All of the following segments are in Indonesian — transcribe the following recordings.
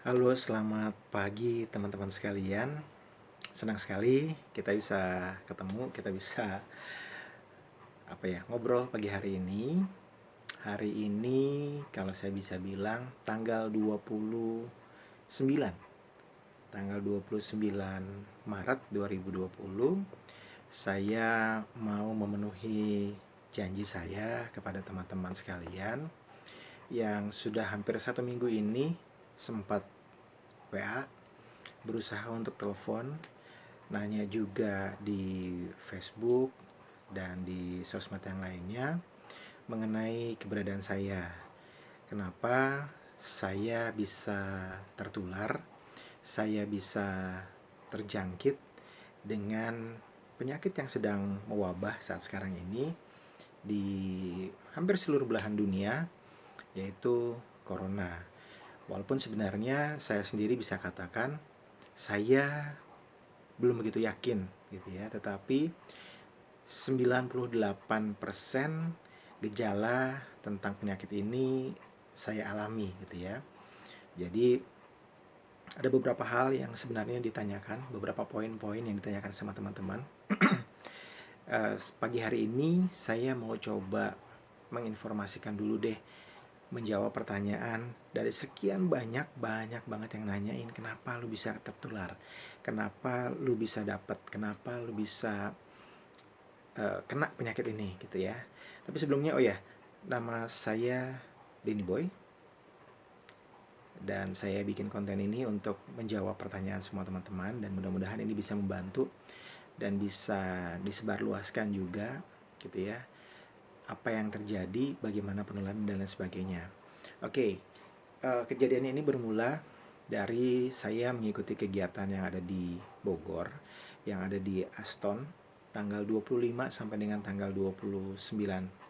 Halo, selamat pagi teman-teman sekalian. Senang sekali kita bisa ketemu, kita bisa ngobrol pagi hari ini. Hari ini kalau saya bisa bilang tanggal 29, tanggal 29 Maret 2020, saya mau memenuhi janji saya kepada teman-teman sekalian yang sudah hampir 1 minggu ini sempat WA, berusaha untuk telepon, nanya juga di Facebook dan di sosmed yang lainnya mengenai keberadaan saya. Kenapa saya bisa tertular, saya bisa terjangkit dengan penyakit yang sedang mewabah saat sekarang ini di hampir seluruh belahan dunia, yaitu corona. Walaupun sebenarnya saya sendiri bisa katakan saya belum begitu yakin gitu ya, tetapi 98% gejala tentang penyakit ini saya alami gitu ya. Jadi ada beberapa hal yang sebenarnya ditanyakan, beberapa poin-poin yang ditanyakan sama teman-teman. Pagi hari ini saya mau coba menginformasikan dulu deh, menjawab pertanyaan dari sekian banyak banget yang nanyain kenapa lu bisa tertular, kenapa lu bisa dapat, kenapa lu bisa kena penyakit ini gitu ya. Tapi sebelumnya, oh ya, nama saya Denny Boy dan saya bikin konten ini untuk menjawab pertanyaan semua teman-teman, dan mudah-mudahan ini bisa membantu dan bisa disebarluaskan juga gitu ya, apa yang terjadi, bagaimana penularan dan lain sebagainya. Oke, kejadian ini bermula dari saya mengikuti kegiatan yang ada di Bogor, yang ada di Aston, tanggal 25 sampai dengan tanggal 29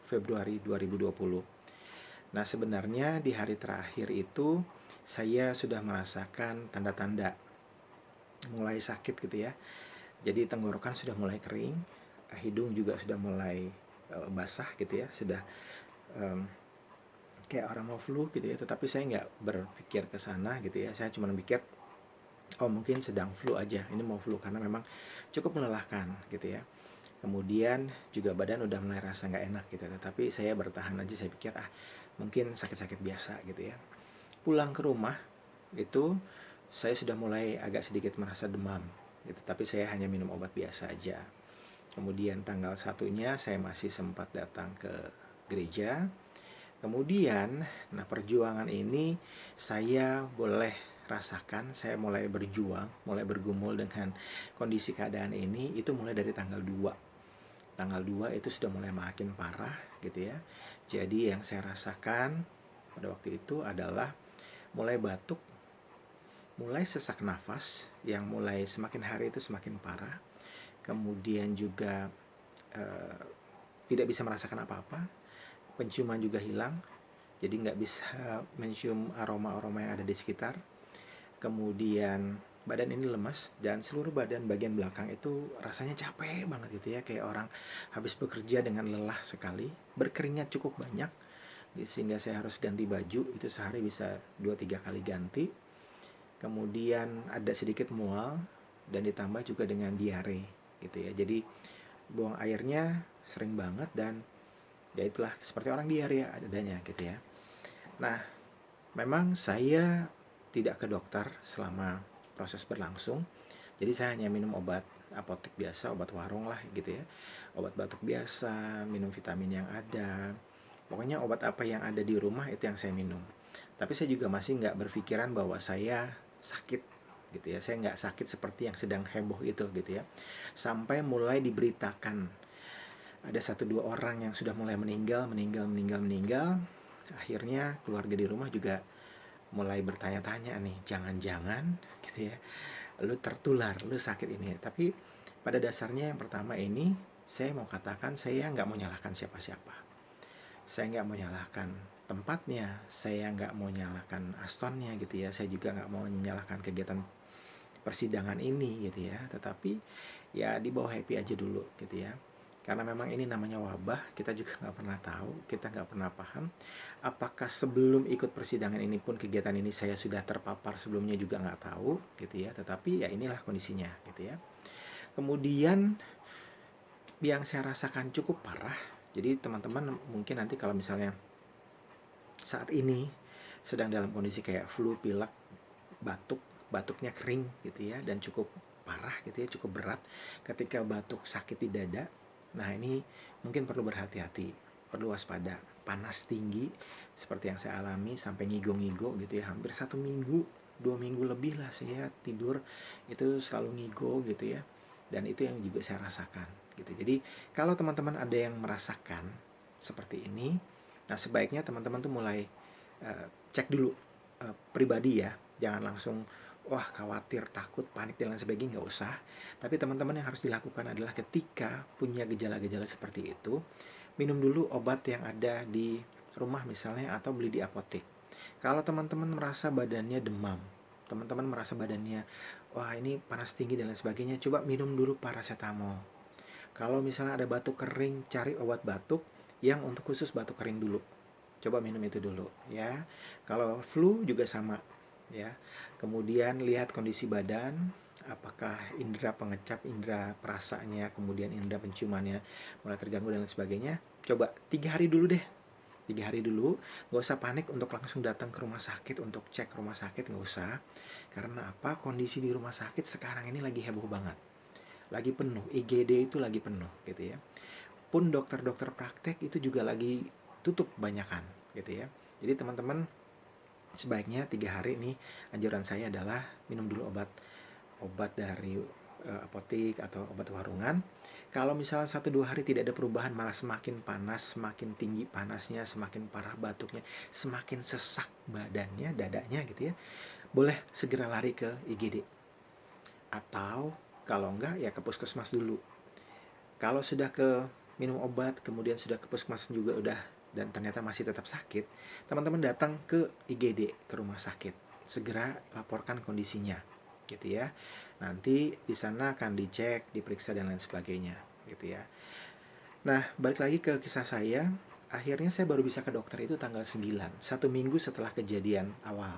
Februari 2020. Nah, sebenarnya di hari terakhir itu saya sudah merasakan tanda-tanda mulai sakit gitu ya. Jadi tenggorokan sudah mulai kering, hidung juga sudah mulai basah gitu ya, sudah um, kayak orang mau flu gitu ya. Tetapi saya nggak berpikir ke sana gitu ya. Saya cuma mikir, oh mungkin sedang flu aja, ini mau flu, karena memang cukup melelahkan gitu ya. Kemudian juga badan udah mulai rasa nggak enak gitu, tetapi saya bertahan aja, saya pikir mungkin sakit-sakit biasa gitu ya. Pulang ke rumah itu saya sudah mulai agak sedikit merasa demam gitu, tapi saya hanya minum obat biasa aja. Kemudian tanggal satunya saya masih sempat datang ke gereja. Kemudian, nah perjuangan ini saya boleh rasakan, saya mulai berjuang, mulai bergumul dengan kondisi keadaan ini itu mulai dari tanggal 2. Tanggal 2 itu sudah mulai makin parah gitu ya. Jadi yang saya rasakan pada waktu itu adalah mulai batuk, mulai sesak nafas yang mulai semakin hari itu semakin parah. Kemudian juga eh, tidak bisa merasakan apa-apa, penciuman juga hilang, jadi nggak bisa mencium aroma-aroma yang ada di sekitar. Kemudian badan ini lemas, dan seluruh badan bagian belakang itu rasanya capek banget gitu ya, kayak orang habis bekerja dengan lelah sekali, berkeringat cukup banyak, sehingga saya harus ganti baju, itu sehari bisa 2-3 kali ganti. Kemudian ada sedikit mual, dan ditambah juga dengan diare gitu ya. Jadi buang airnya sering banget, dan ya itulah seperti orang diare adanya gitu ya. Nah, memang saya tidak ke dokter selama proses berlangsung. Jadi saya hanya minum obat apotek biasa, obat warung lah gitu ya. Obat batuk biasa, minum vitamin yang ada. Pokoknya obat apa yang ada di rumah itu yang saya minum. Tapi saya juga masih nggak berpikiran bahwa saya sakit gitu ya. Saya nggak sakit seperti yang sedang heboh itu gitu ya. Sampai mulai diberitakan ada 1-2 orang yang sudah mulai meninggal. Akhirnya keluarga di rumah juga mulai bertanya-tanya nih, jangan-jangan gitu ya, lu tertular, lu sakit ini. Tapi pada dasarnya yang pertama ini, saya mau katakan saya nggak mau nyalahkan siapa-siapa. Saya nggak mau nyalahkan tempatnya, saya nggak mau nyalahkan Astonnya gitu ya, saya juga nggak mau menyalahkan kegiatan persidangan ini gitu ya. Tetapi ya dibawa happy aja dulu gitu ya. Karena memang ini namanya wabah, kita juga nggak pernah tahu, kita nggak pernah paham. Apakah sebelum ikut persidangan ini pun kegiatan ini saya sudah terpapar sebelumnya juga nggak tahu, gitu ya. Tetapi ya inilah kondisinya, gitu ya. Kemudian yang saya rasakan cukup parah, jadi teman-teman mungkin nanti kalau misalnya saat ini sedang dalam kondisi kayak flu, pilek, batuknya kering gitu ya, dan cukup parah gitu ya, cukup berat ketika batuk sakit di dada. Nah ini mungkin perlu berhati-hati, perlu waspada. Panas tinggi seperti yang saya alami sampai ngigo-ngigo gitu ya, hampir 1 minggu 2 minggu lebih lah saya tidur itu selalu ngigo gitu ya, dan itu yang juga saya rasakan gitu. Jadi kalau teman-teman ada yang merasakan seperti ini, nah sebaiknya teman-teman tuh mulai cek dulu pribadi ya, jangan langsung wah khawatir, takut, panik dan lain sebagainya, nggak usah. Tapi teman-teman yang harus dilakukan adalah ketika punya gejala-gejala seperti itu, minum dulu obat yang ada di rumah misalnya atau beli di apotek. Kalau teman-teman merasa badannya demam, teman-teman merasa badannya wah ini panas tinggi dan lain sebagainya, coba minum dulu paracetamol. Kalau misalnya ada batuk kering, cari obat batuk yang untuk khusus batuk kering dulu. Coba minum itu dulu ya. Kalau flu juga sama ya. Kemudian lihat kondisi badan, apakah indera pengecap, indera perasanya, kemudian indera penciumannya mulai terganggu dan lain sebagainya. Coba 3 hari dulu deh. 3 hari dulu, nggak usah panik untuk langsung datang ke rumah sakit untuk cek rumah sakit, nggak usah. Karena apa? Kondisi di rumah sakit sekarang ini lagi heboh banget, lagi penuh, IGD itu lagi penuh gitu ya. Pun dokter-dokter praktek itu juga lagi tutup banyakan gitu ya. Jadi teman-teman sebaiknya 3 hari ini anjuran saya adalah minum dulu obat dari apotek atau obat warungan. Kalau misalnya 1-2 hari tidak ada perubahan, malah semakin panas, semakin tinggi panasnya, semakin parah batuknya, semakin sesak badannya, dadanya gitu ya, boleh segera lari ke IGD. Atau kalau enggak ya ke puskesmas dulu. Kalau sudah ke minum obat, kemudian sudah ke puskesmas juga udah dan ternyata masih tetap sakit, teman-teman datang ke IGD, ke rumah sakit. Segera laporkan kondisinya, gitu ya. Nanti di sana akan dicek, diperiksa dan lain sebagainya, gitu ya. Nah, balik lagi ke kisah saya. Akhirnya saya baru bisa ke dokter itu tanggal 9, 1 minggu setelah kejadian awal.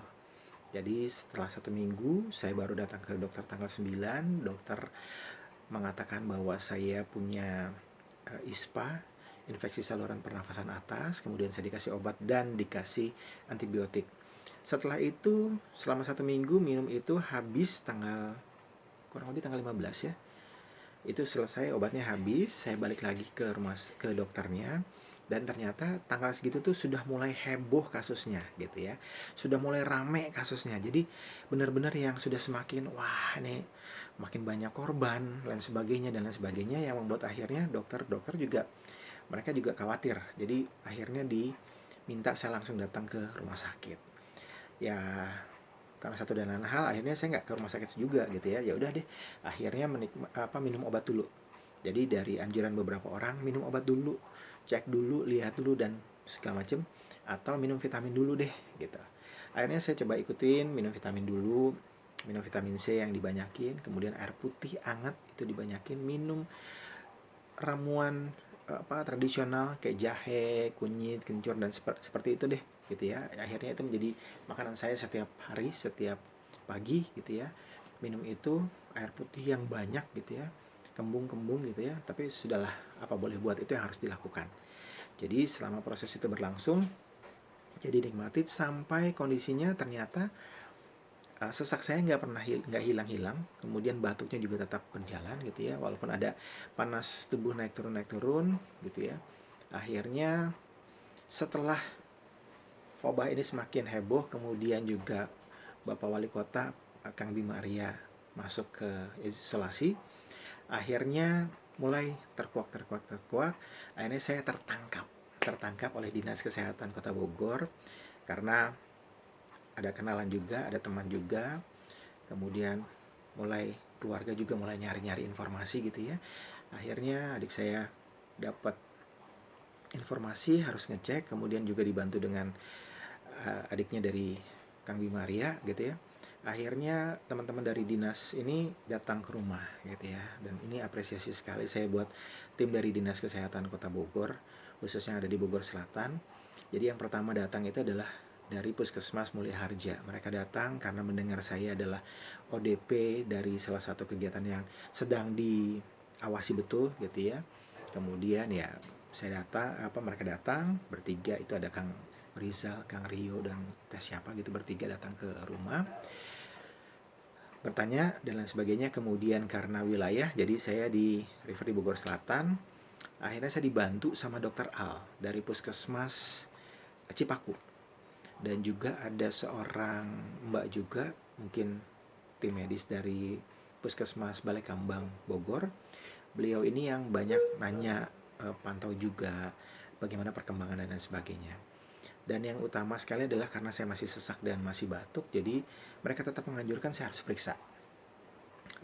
Jadi setelah 1 minggu saya baru datang ke dokter tanggal 9. Dokter mengatakan bahwa saya punya ISPA, infeksi saluran pernafasan atas, kemudian saya dikasih obat dan dikasih antibiotik. Setelah itu selama 1 minggu minum itu habis kurang lebih tanggal 15 ya. Itu selesai obatnya habis, saya balik lagi ke dokternya, dan ternyata tanggal segitu tuh sudah mulai heboh kasusnya gitu ya. Sudah mulai rame kasusnya. Jadi benar-benar yang sudah semakin wah ini makin banyak korban dan lain sebagainya yang membuat akhirnya dokter-dokter juga mereka juga khawatir. Jadi akhirnya diminta saya langsung datang ke rumah sakit. Ya karena satu dan lain hal akhirnya saya nggak ke rumah sakit juga gitu ya. Ya udah deh, akhirnya minum obat dulu. Jadi dari anjuran beberapa orang, minum obat dulu, cek dulu, lihat dulu dan segala macem, atau minum vitamin dulu deh gitu. Akhirnya saya coba ikutin, minum vitamin dulu, minum vitamin C yang dibanyakin, kemudian air putih hangat itu dibanyakin, minum ramuan tradisional kayak jahe, kunyit, kencur dan seperti itu deh gitu ya. Akhirnya itu menjadi makanan saya setiap hari, setiap pagi gitu ya. Minum itu air putih yang banyak gitu ya, kembung-kembung gitu ya. Tapi sudahlah, apa boleh buat, itu yang harus dilakukan. Jadi selama proses itu berlangsung, jadi nikmatin sampai kondisinya ternyata sesak saya nggak hilang-hilang, kemudian batuknya juga tetap berjalan gitu ya, walaupun ada panas tubuh naik turun gitu ya. Akhirnya setelah wabah ini semakin heboh, kemudian juga Bapak Wali Kota Kang Bima Arya masuk ke isolasi, akhirnya mulai terkuak. Akhirnya saya tertangkap oleh Dinas Kesehatan Kota Bogor karena ada kenalan juga, ada teman juga, kemudian keluarga juga mulai nyari-nyari informasi gitu ya. Akhirnya adik saya dapat informasi harus ngecek, kemudian juga dibantu dengan adiknya dari Kang Bima Arya gitu ya. Akhirnya teman-teman dari dinas ini datang ke rumah gitu ya. Dan ini apresiasi sekali saya buat tim dari Dinas Kesehatan Kota Bogor, khususnya ada di Bogor Selatan. Jadi yang pertama datang itu adalah dari Puskesmas Mulia Harja. Mereka datang karena mendengar saya adalah ODP dari salah satu kegiatan yang sedang diawasi betul gitu ya. Kemudian ya mereka datang bertiga, itu ada Kang Rizal, Kang Rio, dan siapa gitu, bertiga datang ke rumah bertanya dan lain sebagainya. Kemudian karena wilayah, jadi saya di refer di Bogor Selatan. Akhirnya saya dibantu sama Dokter Al dari Puskesmas Cipaku, dan juga ada seorang mbak juga, mungkin tim medis dari Puskesmas Balai Kambang Bogor. Beliau ini yang banyak nanya, pantau juga bagaimana perkembangan dan lain sebagainya. Dan yang utama sekali adalah karena saya masih sesak dan masih batuk, jadi mereka tetap menganjurkan saya harus periksa.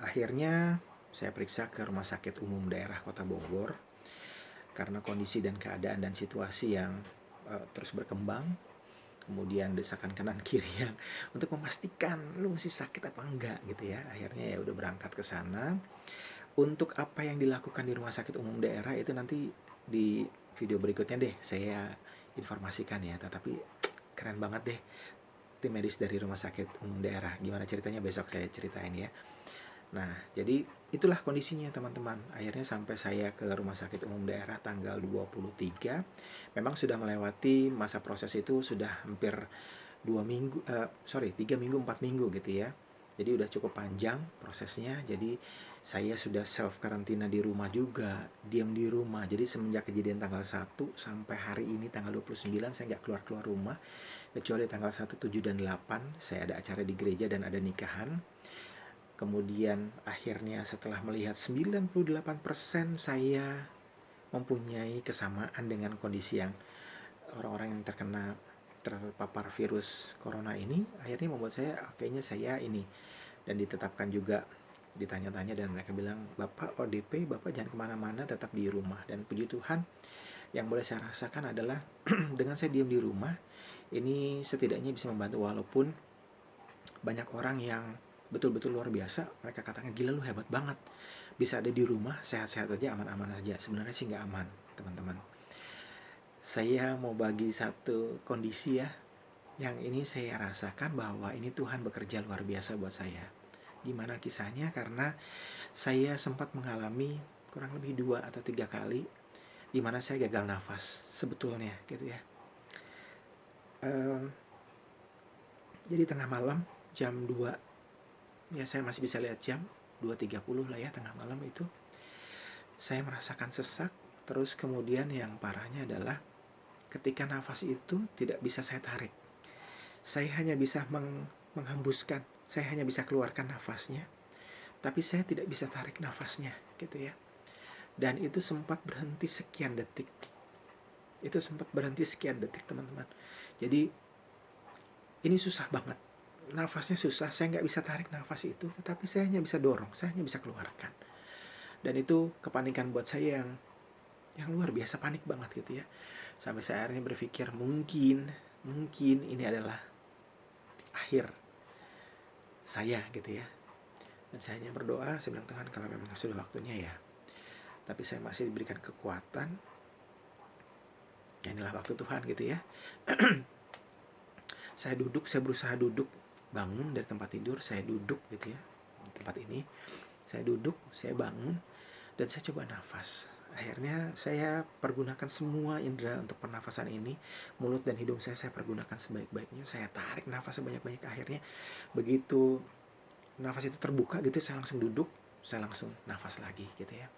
Akhirnya saya periksa ke Rumah Sakit Umum Daerah Kota Bogor karena kondisi dan keadaan dan situasi yang terus berkembang. Kemudian desakan kanan kiri yang untuk memastikan lu masih sakit apa enggak gitu ya. Akhirnya ya udah berangkat ke sana. Untuk apa yang dilakukan di Rumah Sakit Umum Daerah itu nanti di video berikutnya deh saya informasikan ya. Tetapi keren banget deh tim medis dari Rumah Sakit Umum Daerah. Gimana ceritanya besok saya ceritain ya. Nah, jadi itulah kondisinya teman-teman. Akhirnya sampai saya ke Rumah Sakit Umum Daerah tanggal 23. Memang sudah melewati masa proses itu, sudah hampir 3 minggu 4 minggu gitu ya. Jadi udah cukup panjang prosesnya. Jadi saya sudah self karantina di rumah juga, diam di rumah. Jadi semenjak kejadian tanggal 1 sampai hari ini tanggal 29 saya nggak keluar-keluar rumah. Kecuali tanggal 1, 7, dan 8 saya ada acara di gereja dan ada nikahan. Kemudian akhirnya setelah melihat 98% saya mempunyai kesamaan dengan kondisi yang orang-orang yang terpapar virus corona ini, akhirnya membuat saya kayaknya saya ini, dan ditetapkan juga, ditanya-tanya dan mereka bilang, Bapak ODP, Bapak jangan kemana-mana, tetap di rumah. Dan puji Tuhan, yang boleh saya rasakan adalah dengan saya diam di rumah, ini setidaknya bisa membantu. Walaupun banyak orang yang betul-betul luar biasa, mereka katakan, gila lu hebat banget, bisa ada di rumah sehat-sehat aja, aman-aman aja. Sebenarnya sih nggak aman teman-teman. Saya mau bagi satu kondisi ya, yang ini saya rasakan bahwa ini Tuhan bekerja luar biasa buat saya. Gimana kisahnya? Karena saya sempat mengalami kurang lebih 2 atau 3 kali di mana saya gagal nafas sebetulnya gitu ya. Jadi tengah malam jam 2, ya saya masih bisa lihat jam 2.30 lah ya, tengah malam itu saya merasakan sesak. Terus kemudian yang parahnya adalah ketika nafas itu tidak bisa saya tarik. Saya hanya bisa menghembuskan, saya hanya bisa keluarkan nafasnya, tapi saya tidak bisa tarik nafasnya gitu ya. Dan itu sempat berhenti sekian detik. Teman-teman. Jadi ini susah banget. Nafasnya susah, saya nggak bisa tarik nafas itu, tetapi saya hanya bisa dorong, saya hanya bisa keluarkan. Dan itu kepanikan buat saya yang luar biasa, panik banget gitu ya. Sampai saya akhirnya berpikir mungkin ini adalah akhir saya gitu ya. Dan saya hanya berdoa, saya bilang, Tuhan kalau memang sudah waktunya ya. Tapi saya masih diberikan kekuatan. Ya inilah waktu Tuhan gitu ya. Saya berusaha duduk, bangun dari tempat tidur, saya duduk gitu ya. Di tempat ini, saya duduk, saya bangun, dan saya coba nafas. Akhirnya saya pergunakan semua indera untuk pernafasan ini. Mulut dan hidung saya pergunakan sebaik-baiknya. Saya tarik nafas sebanyak-banyak. Akhirnya begitu nafas itu terbuka gitu, saya langsung duduk, saya langsung nafas lagi gitu ya.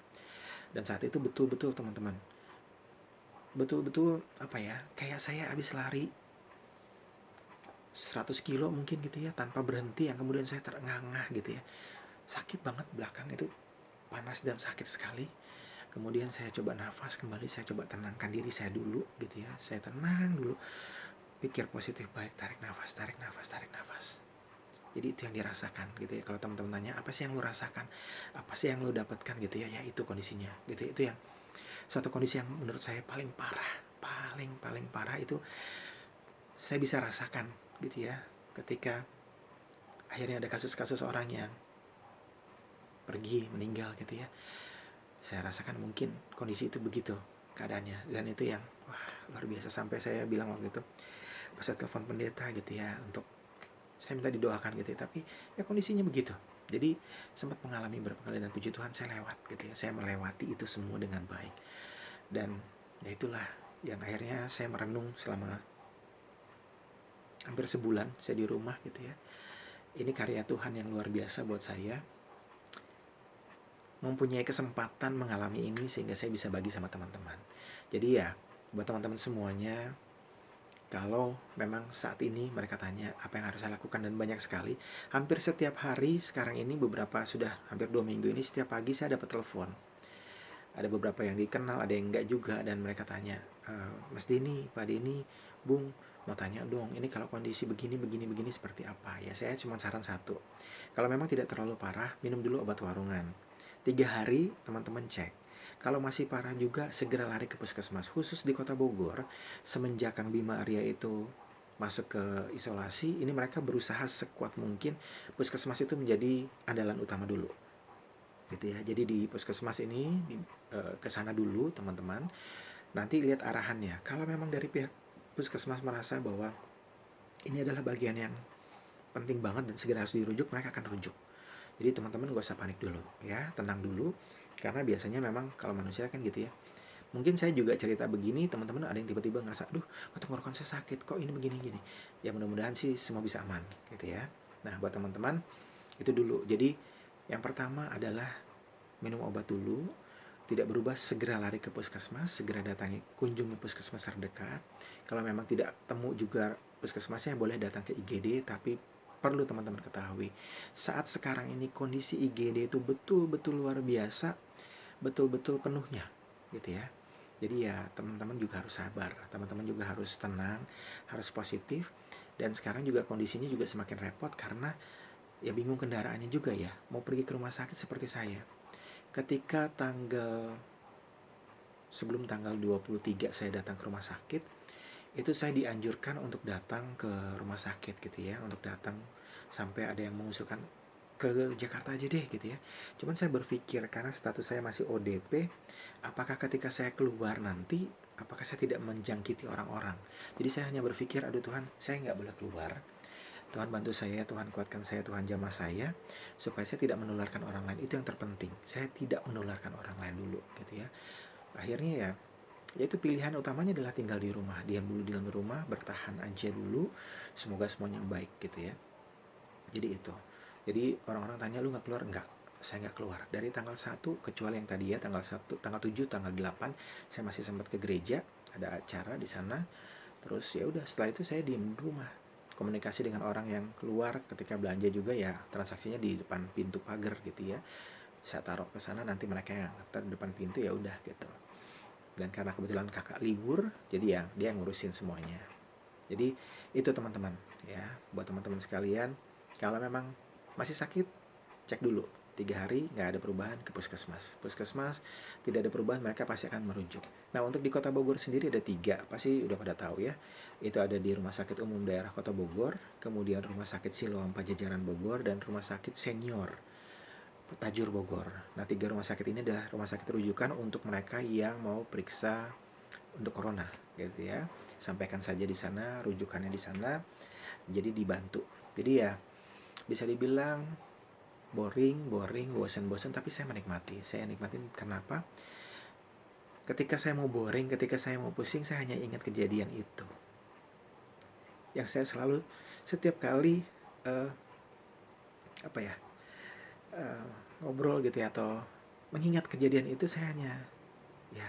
Dan saat itu betul-betul teman-teman, betul-betul apa ya, kayak saya habis lari 100 kilo mungkin gitu ya, tanpa berhenti, yang kemudian saya terengah-engah gitu ya. Sakit banget belakang itu, panas dan sakit sekali. Kemudian saya coba nafas kembali, saya coba tenangkan diri saya dulu gitu ya. Saya tenang dulu, pikir positif baik, tarik nafas. Jadi itu yang dirasakan gitu ya. Kalau teman-teman tanya, apa sih yang lu rasakan? Apa sih yang lu dapatkan gitu ya? Ya itu kondisinya gitu ya. Itu yang satu kondisi yang menurut saya paling parah. Paling parah itu saya bisa rasakan gitu ya. Ketika akhirnya ada kasus-kasus orang yang pergi, meninggal gitu ya. Saya rasakan mungkin kondisi itu begitu keadaannya, dan itu yang wah luar biasa, sampai saya bilang waktu itu pas saya telepon pendeta gitu ya, untuk saya minta didoakan gitu ya, tapi ya kondisinya begitu. Jadi sempat mengalami beberapa kali, dan puji Tuhan saya lewat gitu ya, saya melewati itu semua dengan baik. Dan ya itulah yang akhirnya saya merenung selama hampir sebulan saya di rumah gitu ya. Ini karya Tuhan yang luar biasa buat saya, mempunyai kesempatan mengalami ini sehingga saya bisa bagi sama teman-teman. Jadi ya, buat teman-teman semuanya, kalau memang saat ini mereka tanya apa yang harus saya lakukan, dan banyak sekali, hampir setiap hari sekarang ini, beberapa sudah hampir 2 minggu ini, setiap pagi saya dapat telepon. Ada beberapa yang dikenal, ada yang enggak juga, dan mereka tanya, Mas Denny, Pak Denny, Bung, mau tanya dong, ini kalau kondisi begini, begini seperti apa? Ya saya cuma saran satu, kalau memang tidak terlalu parah, minum dulu obat warungan. 3 hari teman-teman cek. Kalau masih parah juga, segera lari ke puskesmas. Khusus di Kota Bogor, semenjak Kang Bima Arya itu masuk ke isolasi, ini mereka berusaha sekuat mungkin puskesmas itu menjadi andalan utama dulu. Gitu ya. Jadi di puskesmas ini ke sana dulu teman-teman. Nanti lihat arahannya. Kalau memang dari pihak puskesmas merasa bahwa ini adalah bagian yang penting banget dan segera harus dirujuk, mereka akan rujuk. Jadi teman-teman gak usah panik dulu ya, tenang dulu. Karena biasanya memang kalau manusia kan gitu ya. Mungkin saya juga cerita begini, teman-teman ada yang tiba-tiba ngerasa, aduh kok tenggorokan saya sakit, kok ini begini-gini. Ya mudah-mudahan sih semua bisa aman gitu ya. Nah buat teman-teman, itu dulu. Jadi yang pertama adalah minum obat dulu. Tidak berubah, segera lari ke puskesmas, segera datangi, kunjungi puskesmas terdekat. Kalau memang tidak temu juga puskesmasnya, boleh datang ke IGD, tapi perlu teman-teman ketahui, saat sekarang ini kondisi IGD itu betul-betul luar biasa, betul-betul penuhnya gitu ya. Jadi ya teman-teman juga harus sabar, teman-teman juga harus tenang, harus positif. Dan sekarang juga kondisinya juga semakin repot karena ya bingung kendaraannya juga ya. Mau pergi ke rumah sakit seperti saya, ketika sebelum tanggal 23 saya datang ke rumah sakit, itu saya dianjurkan untuk datang ke rumah sakit gitu ya, untuk datang, sampai ada yang mengusulkan ke Jakarta aja deh gitu ya. Cuman saya berpikir karena status saya masih ODP, apakah ketika saya keluar nanti, apakah saya tidak menjangkiti orang-orang. Jadi saya hanya berpikir, aduh Tuhan, saya nggak boleh keluar. Tuhan bantu saya, Tuhan kuatkan saya, Tuhan jamah saya, supaya saya tidak menularkan orang lain. Itu yang terpenting, saya tidak menularkan orang lain dulu gitu ya. Akhirnya ya, yaitu pilihan utamanya adalah tinggal di rumah, diam dulu di dalam rumah, bertahan aja dulu, semoga semuanya baik gitu ya. Jadi itu. Jadi orang-orang tanya, lu nggak keluar? Enggak, saya nggak keluar dari tanggal 1, kecuali yang tadi ya, tanggal 1, tanggal 7, tanggal 8 saya masih sempat ke gereja, ada acara di sana. Terus ya udah, setelah itu saya diem di rumah, komunikasi dengan orang yang keluar ketika belanja juga ya, transaksinya di depan pintu pagar gitu ya. Saya taruh ke sana, nanti mereka yang nganter di depan pintu, ya udah gitu. Dan karena kebetulan kakak libur, jadi ya dia yang ngurusin semuanya. Jadi itu teman-teman ya, buat teman-teman sekalian, kalau memang masih sakit, cek dulu 3 hari nggak ada perubahan, ke puskesmas tidak ada perubahan, mereka pasti akan merujuk. Nah untuk di Kota Bogor sendiri ada 3, pasti udah pada tahu ya. Itu ada di Rumah Sakit Umum Daerah Kota Bogor, kemudian Rumah Sakit Siloam Pajajaran Bogor, dan Rumah Sakit Senior Tajur Bogor. Nah 3 rumah sakit ini adalah rumah sakit rujukan untuk mereka yang mau periksa untuk corona gitu ya. Sampaikan saja di sana, rujukannya di sana, jadi dibantu. Jadi ya bisa dibilang boring, bosen, tapi saya menikmati. Saya nikmatin kenapa? Ketika saya mau boring, ketika saya mau pusing, saya hanya ingat kejadian itu. Yang saya selalu setiap kali apa ya, ngobrol gitu ya, atau mengingat kejadian itu, saya hanya ya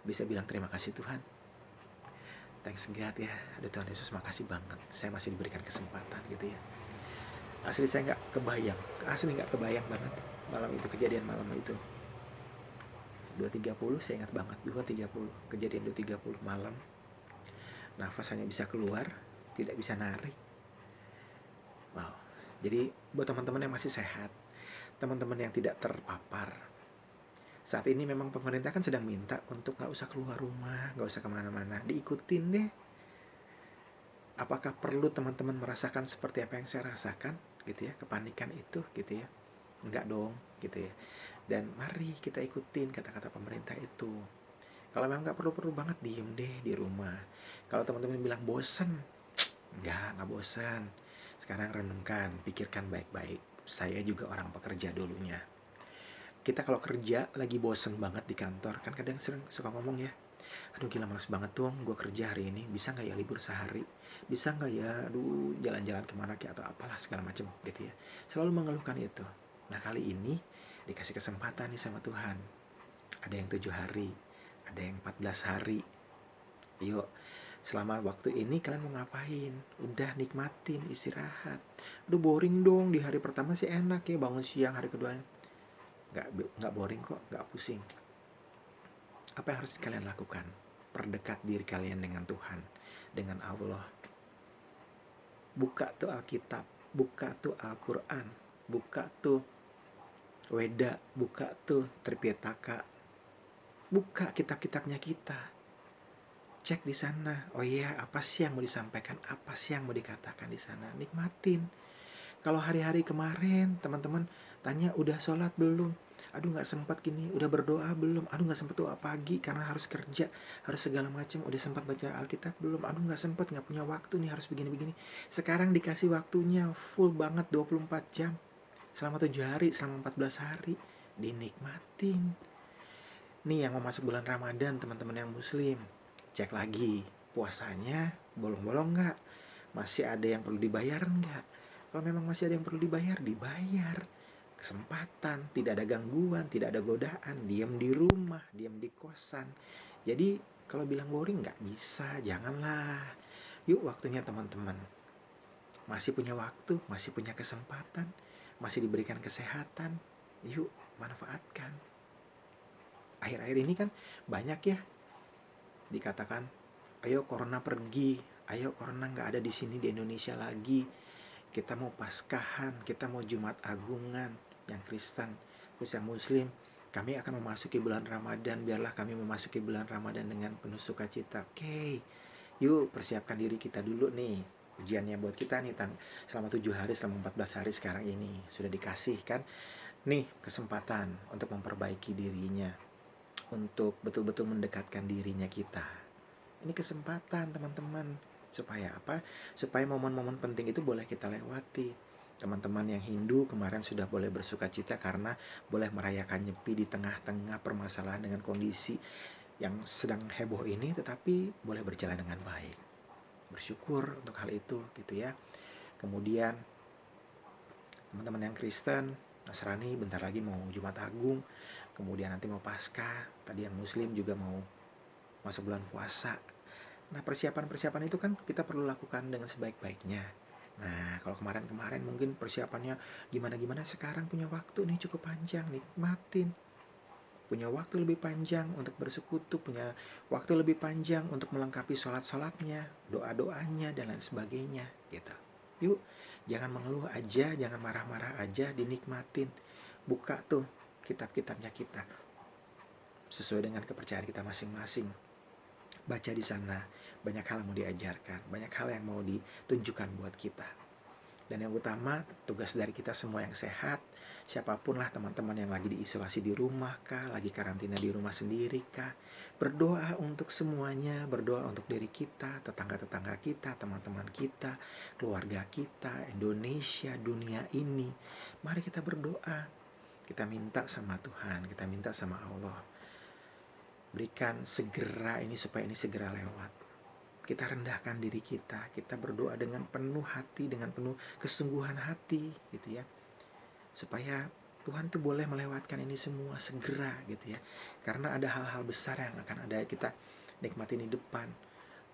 bisa bilang terima kasih Tuhan, thanks God ya, aduh Tuhan Yesus makasih banget saya masih diberikan kesempatan gitu ya. Asli saya nggak kebayang banget malam itu, kejadian malam itu 2.30, saya ingat banget 2.30, kejadian 2.30 malam, nafas hanya bisa keluar, tidak bisa narik. Wow. Jadi buat teman-teman yang masih sehat, teman-teman yang tidak terpapar, saat ini memang pemerintah kan sedang minta untuk nggak usah keluar rumah, nggak usah kemana-mana, diikutin deh. Apakah perlu teman-teman merasakan seperti apa yang saya rasakan gitu ya, kepanikan itu gitu ya? Enggak dong gitu ya. Dan mari kita ikutin kata-kata pemerintah itu. Kalau memang nggak perlu-perlu banget, diem deh di rumah. Kalau teman-teman bilang bosen, nggak bosen. Sekarang renungkan, pikirkan baik-baik. Saya juga orang pekerja dulunya. Kita kalau kerja lagi bosen banget di kantor, kan kadang sering suka ngomong ya, aduh gila males banget dong gue kerja hari ini, bisa nggak ya libur sehari, bisa nggak ya aduh jalan-jalan kemana kayak atau apalah segala macem gitu ya, selalu mengeluhkan itu. Nah kali ini dikasih kesempatan nih sama Tuhan, ada yang 7 hari, ada yang 14 hari. Yuk, selama waktu ini kalian mau ngapain? Udah nikmatin istirahat. Aduh boring dong, di hari pertama sih enak ya bangun siang, hari kedua nggak boring kok, nggak pusing. Apa yang harus kalian lakukan? Perdekat diri kalian dengan Tuhan, dengan Allah. Buka tuh Alkitab, buka tuh Al-Quran, buka tuh Weda, buka tuh Tripitaka, buka kitab-kitabnya kita. Cek di sana. Oh iya, apa sih yang mau disampaikan? Apa sih yang mau dikatakan di sana? Nikmatin. Kalau hari-hari kemarin teman-teman tanya udah sholat belum? Aduh nggak sempat gini. Udah berdoa belum? Aduh nggak sempat doa pagi karena harus kerja, harus segala macam. Udah sempat baca Alkitab belum? Aduh nggak sempat, nggak punya waktu nih, harus begini-begini. Sekarang dikasih waktunya full banget 24 jam. Selama 7 hari, selama 14 hari. Dinikmatin. Nih yang mau masuk bulan Ramadan teman-teman yang muslim, cek lagi puasanya bolong-bolong nggak, masih ada yang perlu dibayar nggak. Kalau memang masih ada yang perlu dibayar, dibayar. Kesempatan, tidak ada gangguan, tidak ada godaan, diam di rumah, diam di kosan. Jadi kalau bilang boring nggak bisa, janganlah. Yuk waktunya teman-teman, masih punya waktu, masih punya kesempatan, masih diberikan kesehatan, yuk manfaatkan. Akhir-akhir ini kan banyak ya dikatakan, ayo corona pergi, ayo corona nggak ada di sini di Indonesia lagi, kita mau Paskahan, kita mau Jumat Agungan, yang Kristen, terus yang Muslim, kami akan memasuki bulan Ramadan, biarlah kami memasuki bulan Ramadan dengan penuh sukacita. Oke, yuk persiapkan diri kita dulu nih. Ujiannya buat kita nih selama 7 hari, selama 14 hari sekarang ini sudah dikasih kan nih kesempatan untuk memperbaiki dirinya, untuk betul-betul mendekatkan dirinya kita. Ini kesempatan teman-teman. Supaya apa? Supaya momen-momen penting itu boleh kita lewati. Teman-teman yang Hindu kemarin sudah boleh bersuka cita karena boleh merayakan Nyepi di tengah-tengah permasalahan dengan kondisi yang sedang heboh ini, tetapi boleh berjalan dengan baik. Bersyukur untuk hal itu gitu ya. Kemudian teman-teman yang Kristen, Nasrani bentar lagi mau Jumat Agung, kemudian nanti mau Paskah, tadi yang Muslim juga mau masuk bulan puasa. Nah persiapan-persiapan itu kan kita perlu lakukan dengan sebaik-baiknya. Nah kalau kemarin-kemarin mungkin persiapannya gimana-gimana, sekarang punya waktu nih cukup panjang, nikmatin. Punya waktu lebih panjang untuk bersekutu, punya waktu lebih panjang untuk melengkapi sholat-sholatnya, doa-doanya, dan lain sebagainya gitu. Yuk, jangan mengeluh aja, jangan marah-marah aja, dinikmatin. Buka tuh kitab-kitabnya kita sesuai dengan kepercayaan kita masing-masing. Baca di sana, banyak hal yang mau diajarkan, banyak hal yang mau ditunjukkan buat kita. Dan yang utama, tugas dari kita semua yang sehat, siapapun lah teman-teman yang lagi diisolasi di rumah kah, lagi karantina di rumah sendiri kah, berdoa untuk semuanya, berdoa untuk diri kita, tetangga-tetangga kita, teman-teman kita, keluarga kita, Indonesia, dunia ini. Mari kita berdoa, kita minta sama Tuhan, kita minta sama Allah. Berikan segera ini supaya ini segera lewat. Kita rendahkan diri kita berdoa dengan penuh hati, dengan penuh kesungguhan hati gitu ya. Supaya Tuhan tuh boleh melewatkan ini semua segera gitu ya. Karena ada hal-hal besar yang akan ada kita nikmatin di depan.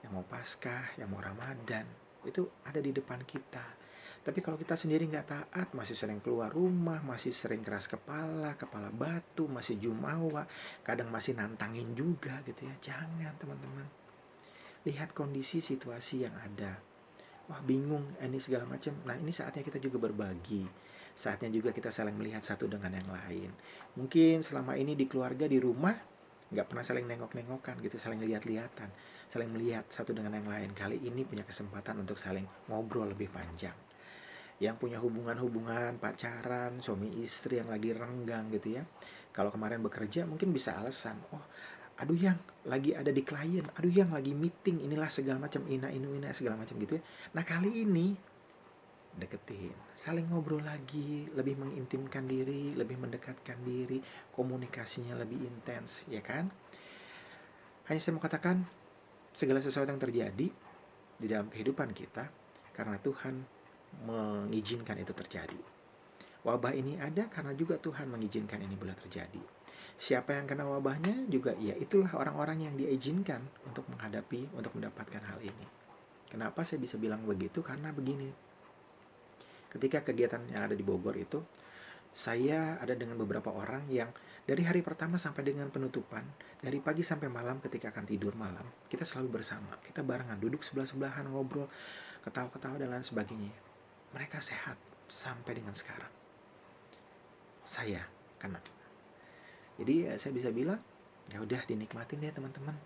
Yang mau Paskah, yang mau Ramadan, itu ada di depan kita. Tapi kalau kita sendiri nggak taat, masih sering keluar rumah, masih sering keras kepala, kepala batu, masih jumawa, kadang masih nantangin juga gitu ya. Jangan teman-teman. Lihat kondisi situasi yang ada. Wah bingung, ini segala macam. Nah ini saatnya kita juga berbagi. Saatnya juga kita saling melihat satu dengan yang lain. Mungkin selama ini di keluarga, di rumah, nggak pernah saling nengok-nengokan gitu, saling lihat-lihatan, saling melihat satu dengan yang lain. Kali ini punya kesempatan untuk saling ngobrol lebih panjang. Yang punya hubungan-hubungan pacaran, suami istri yang lagi renggang gitu ya, kalau kemarin bekerja mungkin bisa alasan, oh aduh yang lagi ada di klien, aduh yang lagi meeting, inilah segala macam, ina segala macam gitu ya. Nah kali ini deketin, saling ngobrol lagi, lebih mengintimkan diri, lebih mendekatkan diri, komunikasinya lebih intens, ya kan? Hanya saya mau katakan, segala sesuatu yang terjadi di dalam kehidupan kita karena Tuhan mengizinkan itu terjadi. Wabah ini ada karena juga Tuhan mengizinkan ini boleh terjadi. Siapa yang kena wabahnya juga ya itulah orang-orang yang diizinkan untuk menghadapi, untuk mendapatkan hal ini. Kenapa saya bisa bilang begitu? Karena begini, ketika kegiatan yang ada di Bogor itu, saya ada dengan beberapa orang yang dari hari pertama sampai dengan penutupan, dari pagi sampai malam ketika akan tidur malam, kita selalu bersama, kita barengan, duduk sebelah-sebelahan, ngobrol, ketawa-ketawa dan lain sebagainya. Mereka sehat sampai dengan sekarang. Saya kena. Jadi saya bisa bilang, ya udah dinikmatin ya teman-teman,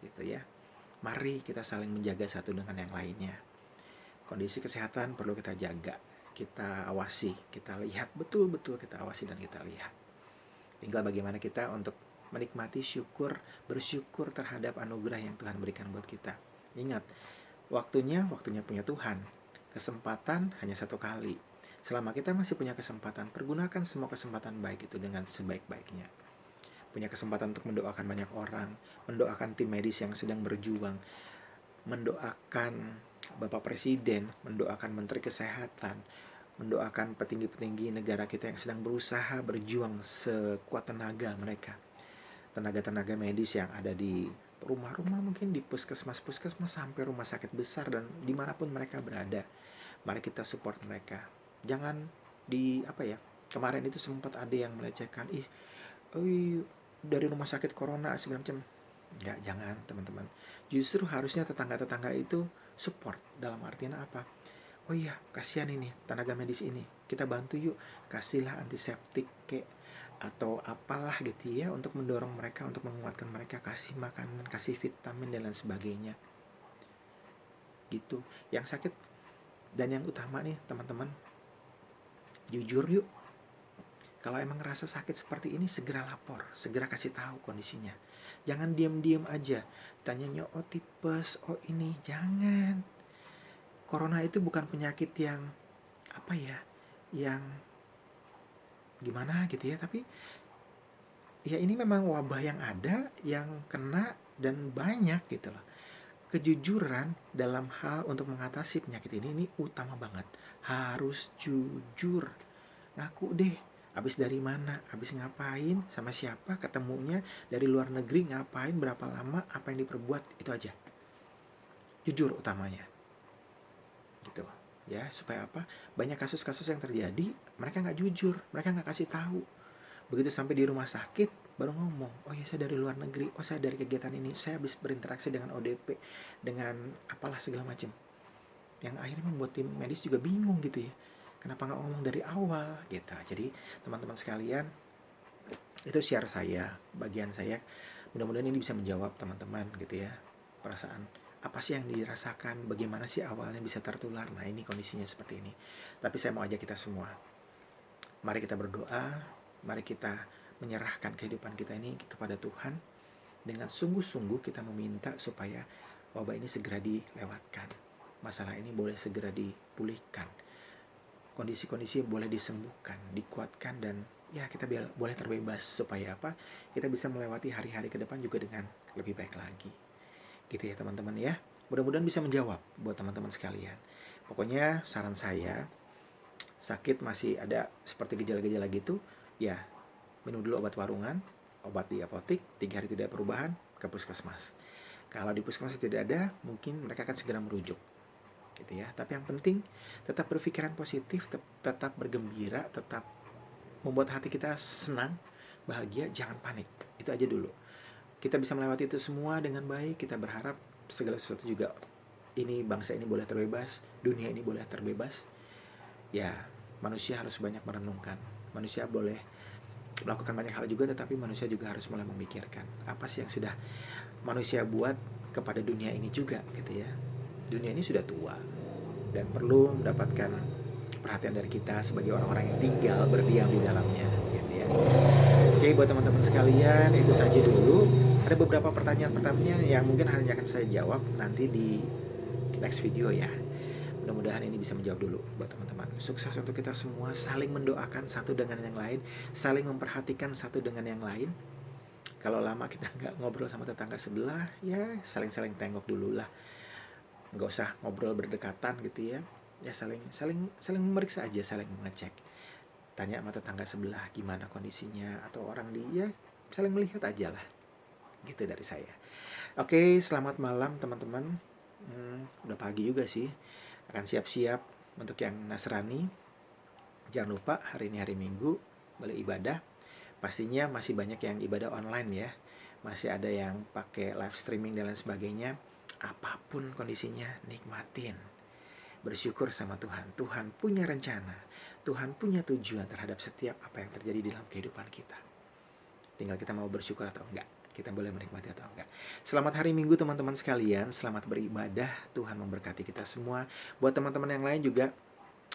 gitu ya. Mari kita saling menjaga satu dengan yang lainnya. Kondisi kesehatan perlu kita jaga, kita awasi, kita lihat, betul-betul kita awasi dan kita lihat. Tinggal bagaimana kita untuk menikmati syukur, bersyukur terhadap anugerah yang Tuhan berikan buat kita. Ingat, waktunya punya Tuhan. Kesempatan hanya satu kali. Selama kita masih punya kesempatan, pergunakan semua kesempatan baik itu dengan sebaik-baiknya. Punya kesempatan untuk mendoakan banyak orang, mendoakan tim medis yang sedang berjuang, mendoakan Bapak Presiden, mendoakan Menteri Kesehatan, mendoakan petinggi-petinggi negara kita yang sedang berusaha berjuang sekuat tenaga mereka. Tenaga-tenaga medis yang ada di rumah-rumah, mungkin di puskesmas-puskesmas sampai rumah sakit besar dan dimanapun mereka berada. Mari kita support mereka. Jangan kemarin itu sempat ada yang melecehkan, dari rumah sakit corona segala macam. Enggak, jangan teman-teman. Justru harusnya tetangga-tetangga itu support. Dalam artian apa? Oh iya, kasihan ini tenaga medis ini, kita bantu yuk, kasihlah antiseptik kek atau apalah gitu ya, untuk mendorong mereka, untuk menguatkan mereka, kasih makanan, kasih vitamin dan lain sebagainya gitu. Yang sakit dan yang utama nih teman-teman, jujur yuk. Kalau emang ngerasa sakit seperti ini, segera lapor, segera kasih tahu kondisinya. Jangan diam-diam aja, tanyanya oh tipes, oh ini, jangan. Corona itu bukan penyakit yang yang gimana gitu ya, tapi ya ini memang wabah yang ada, yang kena dan banyak gitu loh. Kejujuran dalam hal untuk mengatasi penyakit ini utama banget. Harus jujur, ngaku deh, habis dari mana, habis ngapain, sama siapa ketemunya, dari luar negeri ngapain, berapa lama, apa yang diperbuat, itu aja. Jujur utamanya. Gitu ya, supaya apa? Banyak kasus-kasus yang terjadi, mereka nggak jujur, mereka nggak kasih tahu. Begitu sampai di rumah sakit, baru ngomong, oh ya saya dari luar negeri, oh saya dari kegiatan ini, saya habis berinteraksi dengan ODP, dengan apalah segala macam. Yang akhirnya membuat tim medis juga bingung gitu ya. Kenapa nggak ngomong dari awal gitu. Jadi teman-teman sekalian, itu share saya, bagian saya. Mudah-mudahan ini bisa menjawab teman-teman gitu ya. Perasaan apa sih yang dirasakan, bagaimana sih awalnya bisa tertular. Nah ini kondisinya seperti ini. Tapi saya mau ajak kita semua, mari kita berdoa, mari kita menyerahkan kehidupan kita ini kepada Tuhan. Dengan sungguh-sungguh kita meminta supaya wabah ini segera dilewatkan. Masalah ini boleh segera dipulihkan. Kondisi-kondisi boleh disembuhkan, dikuatkan, dan ya kita boleh terbebas supaya apa? Kita bisa melewati hari-hari ke depan juga dengan lebih baik lagi. Gitu ya teman-teman ya. Mudah-mudahan bisa menjawab buat teman-teman sekalian. Pokoknya saran saya, sakit masih ada seperti gejala-gejala gitu, ya minum dulu obat warungan, obat di apotik, 3 hari tidak perubahan, ke puskesmas. Kalau di puskesmas tidak ada, mungkin mereka akan segera merujuk. Gitu ya. Tapi yang penting tetap berpikiran positif, tetap bergembira, tetap membuat hati kita senang, bahagia, jangan panik. Itu aja dulu. Kita bisa melewati itu semua dengan baik. Kita berharap segala sesuatu juga, ini bangsa ini boleh terbebas, dunia ini boleh terbebas. Ya, manusia harus banyak merenungkan. Manusia boleh melakukan banyak hal juga, tetapi manusia juga harus mulai memikirkan apa sih yang sudah manusia buat kepada dunia ini juga gitu ya. Dunia ini sudah tua dan perlu mendapatkan perhatian dari kita sebagai orang-orang yang tinggal berdiam di dalamnya gitu ya. Oke, buat teman-teman sekalian, itu saja dulu. Ada beberapa pertanyaan-pertanyaan yang mungkin hanya akan saya jawab nanti di next video ya. Mudah-mudahan ini bisa menjawab dulu buat teman-teman. Sukses untuk kita semua, saling mendoakan satu dengan yang lain, saling memperhatikan satu dengan yang lain. Kalau lama kita nggak ngobrol sama tetangga sebelah, ya saling-saling tengok dulu lah. Nggak usah ngobrol berdekatan gitu ya. Ya saling memeriksa aja, saling mengecek. Tanya sama tetangga sebelah gimana kondisinya, atau orang dia saling melihat aja lah. Gitu dari saya. Oke, selamat malam teman-teman. Udah pagi juga sih. Akan siap-siap untuk yang Nasrani. Jangan lupa hari ini hari Minggu, boleh ibadah. Pastinya masih banyak yang ibadah online ya. Masih ada yang pakai live streaming dan lain sebagainya. Apapun kondisinya, nikmatin. Bersyukur sama Tuhan. Tuhan punya rencana. Tuhan punya tujuan terhadap setiap apa yang terjadi dalam kehidupan kita. Tinggal kita mau bersyukur atau enggak. Kita boleh menikmati atau enggak. Selamat hari Minggu teman-teman sekalian. Selamat beribadah. Tuhan memberkati kita semua. Buat teman-teman yang lain juga,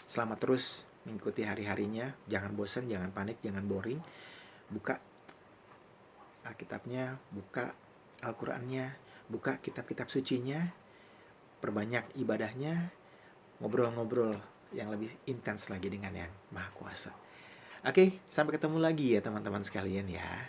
selamat terus mengikuti hari-harinya. Jangan bosan, jangan panik, jangan boring. Buka Alkitabnya, buka Al-Qurannya, buka kitab-kitab sucinya. Perbanyak ibadahnya. Ngobrol-ngobrol yang lebih intens lagi dengan yang Maha Kuasa. Oke, sampai ketemu lagi ya teman-teman sekalian ya.